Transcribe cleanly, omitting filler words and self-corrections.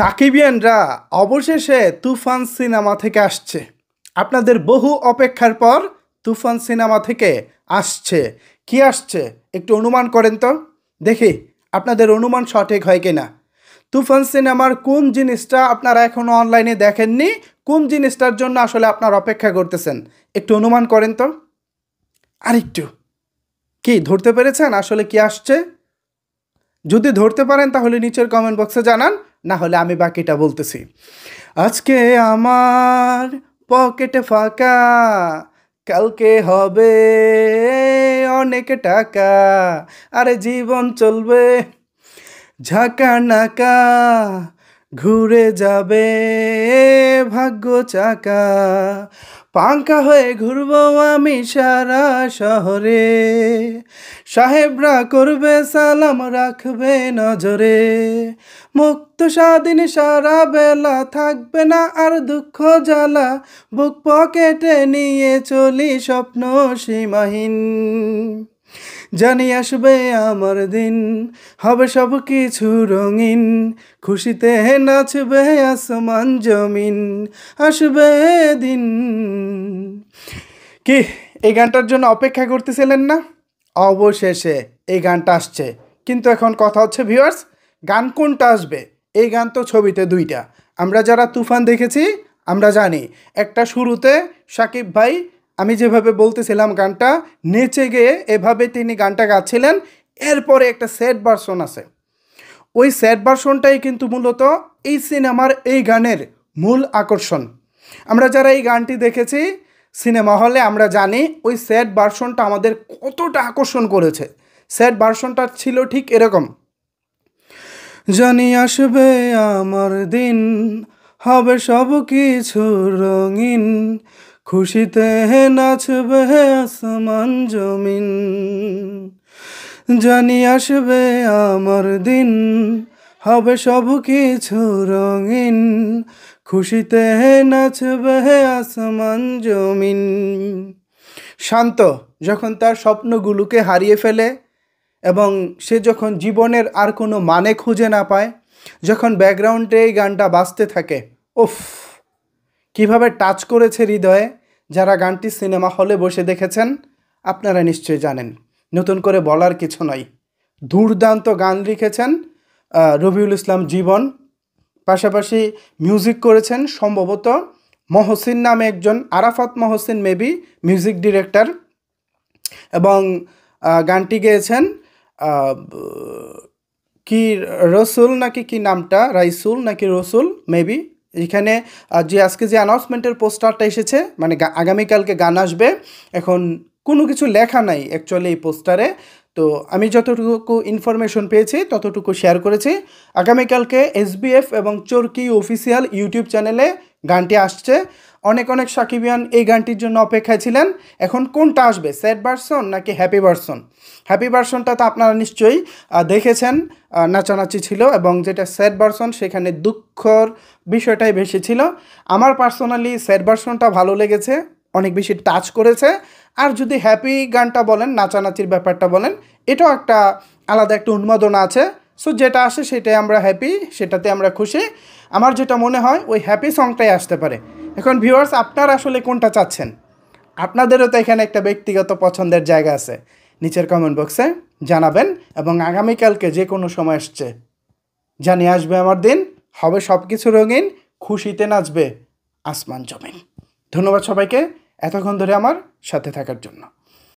সাকিবিয়ানরা অবশেষে তুফান সিনেমা থেকে আসছে। আপনাদের বহু অপেক্ষার পর তুফান সিনেমা থেকে আসছে। কি আসছে একটু অনুমান করেন তো দেখি আপনাদের অনুমান সঠিক হয় কিনা। তুফান সিনেমার কোন জিনিসটা আপনারা এখনো অনলাইনে দেখেননি, কোন জিনিসটার জন্য আসলে আপনারা অপেক্ষা করতেছেন একটু অনুমান করেন তো। আরেকটু কি ধরতে পেরেছেন আসলে কি আসছে? যদি ধরতে পারেন তাহলে নিচের কমেন্ট বক্সে জানান, না হলে আমি বাকিটা বলতেছি। আজকে আমার পকেটে ফাঁকা, কালকে হবে অনেক টাকা, আরে জীবন চলবে ঝাঁকা নাকা, ঘুরে যাবে ভাগ্য চাকা, পাঙ্কা হয়ে ঘুরবো আমি সারা শহরে, সাহেবরা করবে সালাম রাখবে নজরে, মুক্ত স্বাধীন সারা বেলা থাকবে না আর দুঃখ জ্বালা, বুক পকেটে নিয়ে চলি স্বপ্ন সীমাহীন, জানি আসবে আমার দিন, হবে সব কিছু রঙিন, খুশিতে নাচবে আসমান জমিন, আসবে দিন। কি এই গানটার জন্য অপেক্ষা করতেছিলেন না? অবশেষে এই গানটা আসছে, কিন্তু এখন কথা হচ্ছে ভিউয়ার্স, গান কোনটা আসবে? এই গান তো ছবিতে দুইটা। আমরা যারা তুফান দেখেছি আমরা জানি, একটা শুরুতে সাকিব ভাই আমি যেভাবে বলতেছিলাম গানটা নেচে গিয়ে এভাবে তিনি গানটা গাচ্ছিলেন, এরপরে একটা স্যাড ভার্সন আছে। ওই স্যাড ভার্সনটাই কিন্তু মূলত এই সিনেমার এই গানের মূল আকর্ষণ। আমরা যারা এই গানটি দেখেছি সিনেমা হলে আমরা জানি ওই স্যাড ভার্সনটা আমাদের কতটা আকর্ষণ করেছে। স্যাড ভার্সনটা ছিল ঠিক এরকম, জানি আসবে আমার দিন, হবে সব কিছু রঙিন, খুশিতে নাচবে আসমান জমিন, জানি আসবে আমার দিন, হবে সব কিছু রঙিন, খুশিতে নাচবে আসমান জমিন। শান্ত যখন তার স্বপ্নগুলোকে হারিয়ে ফেলে এবং সে যখন জীবনের আর কোনো মানে খুঁজে না পায়, যখন ব্যাকগ্রাউন্ডে এই গানটা বাজতে থাকে, উফ কিভাবে টাচ করেছে হৃদয়ে। যারা গানটি সিনেমা হলে বসে দেখেছেন আপনারা নিশ্চয়ই জানেন, নতুন করে বলার কিছু নয়। দুর্দান্ত গান লিখেছেন রবিউল ইসলাম জীবন, পাশাপাশি মিউজিক করেছেন সম্ভবত মহসিন নামে একজন, Arafat Mohsin maybe music director, এবং গানটি গেয়েছেন কি রসুল নাকি কি নামটা, রাইসুল নাকি রসুল মেবি। এখানে যে আজকে যে অ্যানাউন্সমেন্টের পোস্টারটা এসেছে, মানে আগামীকালকে গান আসবে, এখন কোনো কিছু লেখা নাই অ্যাকচুয়ালি এই পোস্টারে, তো আমি যতটুকু ইনফরমেশন পেয়েছি ততটুকু শেয়ার করেছি। আগামীকালকে এসবিএফ এবং চরকি অফিসিয়াল ইউটিউব চ্যানেলে গানটি আসছে। অনেক অনেক সাকিবিয়ান এই গানটির জন্য অপেক্ষায় ছিলেন। এখন কোনটা আসবে, স্যাড ভার্সন নাকি হ্যাপি ভার্সন? হ্যাপি ভার্সনটা তো আপনারা নিশ্চয়ই দেখেছেন, নাচানাচি ছিল, এবং যেটা স্যাড ভার্সন সেখানে দুঃখর বিষয়টাই বেশি ছিল। আমার পার্সোনালি স্যাড ভার্সনটা ভালো লেগেছে, অনেক বেশি টাচ করেছে। আর যদি হ্যাপি গানটা বলেন, নাচানাচির ব্যাপারটা বলেন, এটাও একটা আলাদা একটা উন্মাদনা আছে। সো যেটা আসে সেটাই আমরা হ্যাপি, সেটাতে আমরা খুশি। আমার যেটা মনে হয় ওই হ্যাপি সংটাই আসতে পারে। এখন ভিউয়ার্স আপনারা আসলে কোনটা চাচ্ছেন? আপনাদেরও তো এখানে একটা ব্যক্তিগত পছন্দের জায়গা আছে, নিচের কমেন্ট বক্সে জানাবেন। এবং আগামীকালকে যে কোনো সময় আসছে, জানি আসবে আমার দিন, হবে সব কিছু রঙিন, খুশিতে নাচবে আসমান জমিন। ধন্যবাদ সবাইকে এতক্ষণ ধরে আমার সাথে থাকার জন্য।